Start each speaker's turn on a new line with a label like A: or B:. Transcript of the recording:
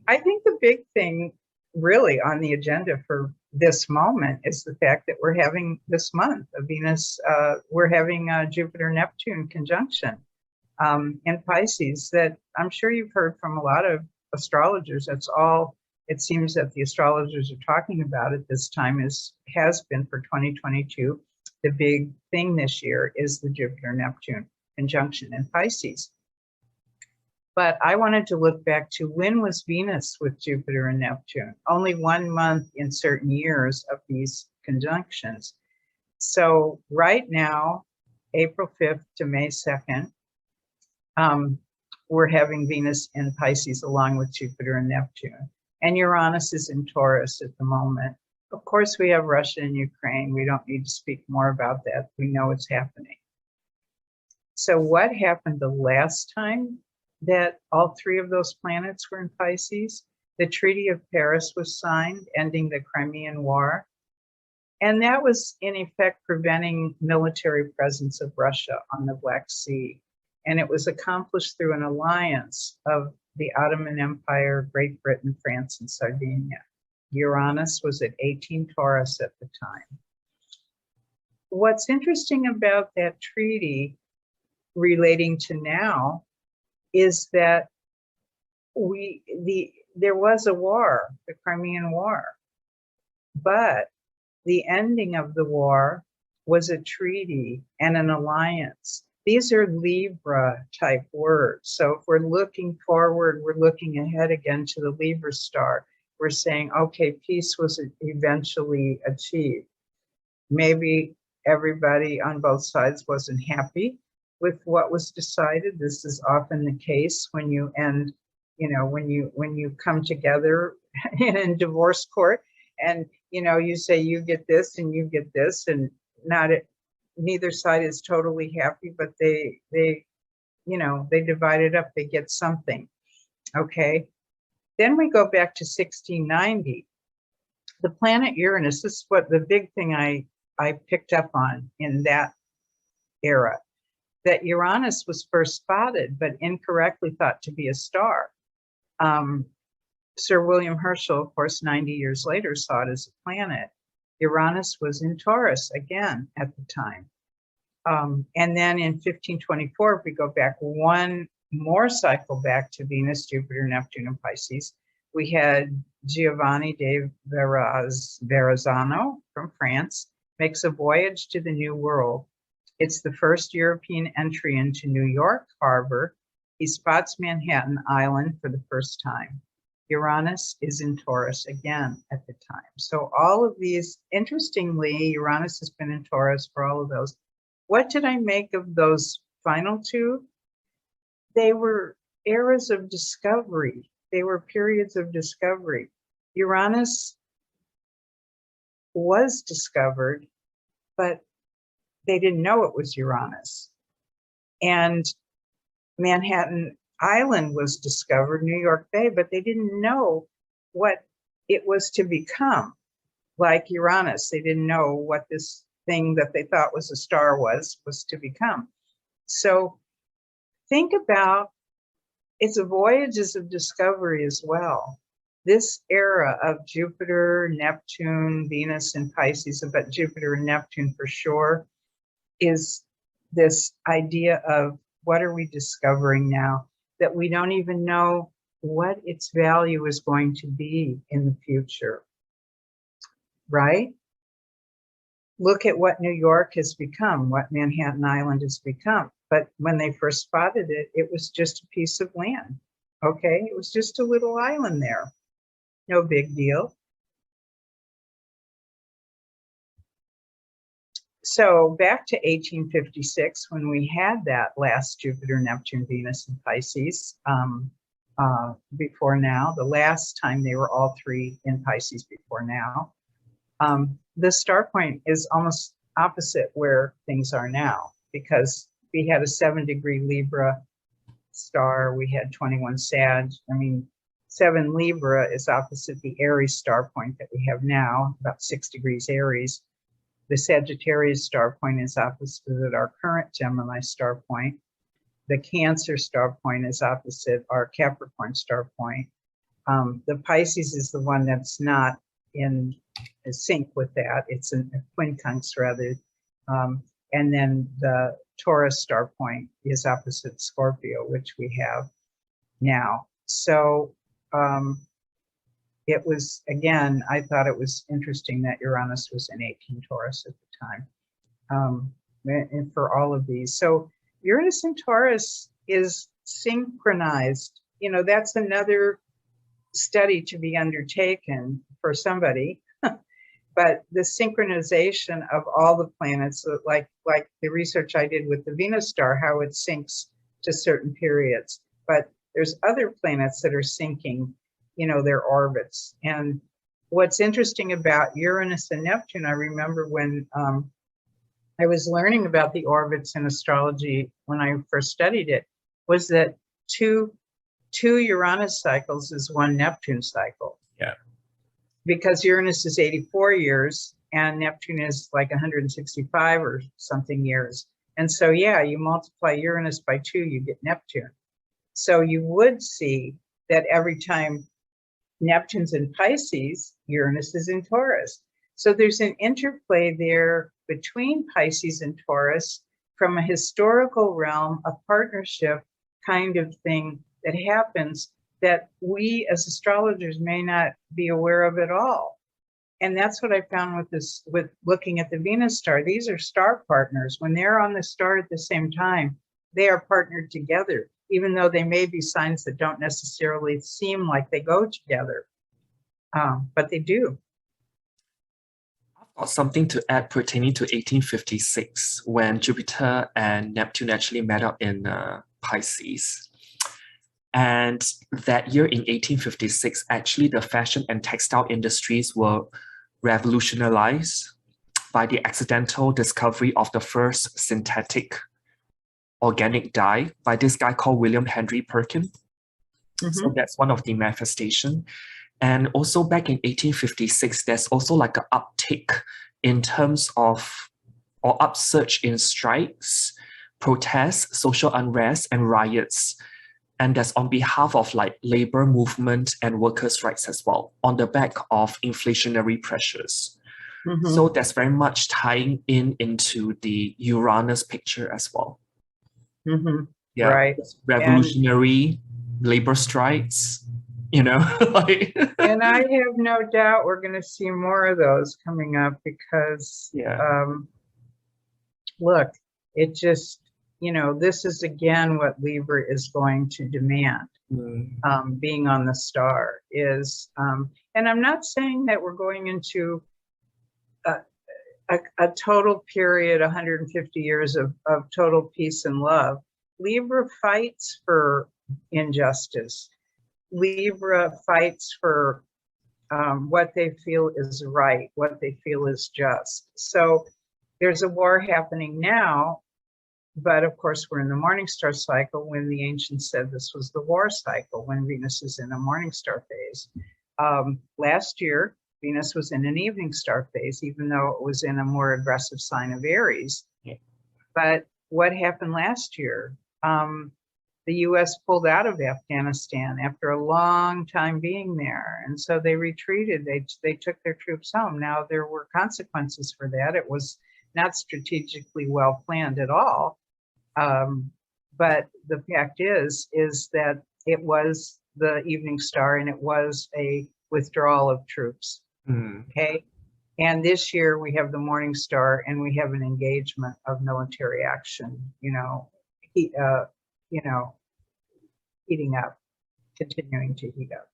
A: I think the big thing really on the agenda for this moment is the fact that we're having this month of Venus, we're having a Jupiter-Neptune conjunction in Pisces that I'm sure you've heard from a lot of astrologers. That's all it seems that the astrologers are talking about at this time has been for 2022. The big thing this year is the Jupiter-Neptune conjunction in Pisces. But I wanted to look back to when was Venus with Jupiter and Neptune? Only 1 month in certain years of these conjunctions. So right now, April 5th to May 2nd, we're having Venus in Pisces along with Jupiter and Neptune. And Uranus is in Taurus at the moment. Of course, we have Russia and Ukraine. We don't need to speak more about that. We know it's happening. So what happened the last time that all three of those planets were in Pisces? The Treaty of Paris was signed, ending the Crimean War. And that was, in effect, preventing military presence of Russia on the Black Sea. And it was accomplished through an alliance of the Ottoman Empire, Great Britain, France, and Sardinia. Uranus was at 18 Taurus at the time. What's interesting about that treaty relating to now is that there was a war, the Crimean War, but the ending of the war was a treaty and an alliance. These are Libra type words. So if we're looking forward, we're looking ahead again to the Libra star. We're saying, okay, peace was eventually achieved. Maybe everybody on both sides wasn't happy with what was decided. This is often the case when you end, when you come together in divorce court and, you say you get this and you get this, and neither side is totally happy, but they divide it up, they get something, okay? Then we go back to 1690. The planet Uranus, this is what the big thing I picked up on in that era, that Uranus was first spotted, but incorrectly thought to be a star. Sir William Herschel, of course, 90 years later, saw it as a planet. Uranus was in Taurus again at the time. And then in 1524, if we go back one more cycle back to Venus, Jupiter, Neptune, and Pisces, we had Giovanni de Verrazzano from France makes a voyage to the New World. It's the first European entry into New York Harbor. He spots Manhattan Island for the first time. Uranus is in Taurus again at the time. So all of these, interestingly, Uranus has been in Taurus for all of those. What did I make of those final two? They were eras of discovery. They were periods of discovery. Uranus was discovered, but they didn't know it was Uranus. And Manhattan Island was discovered, New York Bay, but they didn't know what it was to become. Like Uranus, they didn't know what this thing that they thought was a star was to become. So think about, it's a voyages of discovery as well. This era of Jupiter, Neptune, Venus, and Pisces, but Jupiter and Neptune for sure, is this idea of what are we discovering now that we don't even know what its value is going to be in the future, right? Look at what New York has become, what Manhattan Island has become. But when they first spotted it, it was just a piece of land, okay? It was just a little island there. No big deal. So back to 1856, when we had that last Jupiter, Neptune, Venus, and Pisces, before now, the last time they were all three in Pisces before now, the star point is almost opposite where things are now, because we had a 7-degree Libra star, we had 21 Sag. 7 Libra is opposite the Aries star point that we have now, about 6 degrees Aries. The Sagittarius star point is opposite our current Gemini star point. The Cancer star point is opposite our Capricorn star point. The Pisces is the one that's not in sync with that. It's a quincunx rather. And then the Taurus star point is opposite Scorpio, which we have now. So it was, again, I thought it was interesting that Uranus was in 18 Taurus at the time, and for all of these. So Uranus and Taurus is synchronized. You know, that's another study to be undertaken for somebody. But the synchronization of all the planets, like the research I did with the Venus star, how it syncs to certain periods. But there's other planets that are syncing, you know, their orbits. And what's interesting about Uranus and Neptune, I remember when I was learning about the orbits in astrology when I first studied it, was that two Uranus cycles is one Neptune cycle.
B: Yeah.
A: Because Uranus is 84 years and Neptune is like 165 or something years. And so, yeah, you multiply Uranus by 2, you get Neptune. So you would see that every time Neptune's in Pisces, Uranus is in Taurus. So there's an interplay there between Pisces and Taurus from a historical realm, a partnership kind of thing that happens that we as astrologers may not be aware of at all. And that's what I found with this, with looking at the Venus star. These are star partners. When they're on the star at the same time, they are partnered together, even though they may be signs that don't necessarily seem like they go together, but they do.
B: I've got something to add pertaining to 1856, when Jupiter and Neptune actually met up in Pisces. And that year in 1856, actually the fashion and textile industries were revolutionized by the accidental discovery of the first synthetic organic dye by this guy called William Henry Perkin. So that's one of the manifestation. And also back in 1856, there's also like an uptick in terms of, or upsurge in strikes, protests, social unrest, and riots. And that's on behalf of like labor movement and workers' rights as well, on the back of inflationary pressures. So that's very much tying into the Uranus picture as well. Yeah,
A: right.
B: Revolutionary labor strikes, you know. Like
A: and I have no doubt we're going to see more of those coming up because, look, it just, you know, this is again what Libra is going to demand. Being on the star is, and I'm not saying that we're going into a total period, 150 years of total peace and love. Libra fights for injustice. Libra fights for what they feel is right, what they feel is just. So there's a war happening now, but of course we're in the morning star cycle when the ancients said this was the war cycle, when Venus is in a morning star phase. Last year, Venus was in an evening star phase, even though it was in a more aggressive sign of Aries. But what happened last year? The US pulled out of Afghanistan after a long time being there. And so they retreated, they took their troops home. Now there were consequences for that. It was not strategically well planned at all. But the fact is that it was the evening star and it was a withdrawal of troops, okay? And this year we have the morning star and we have an engagement of military action, heating up, continuing to heat up.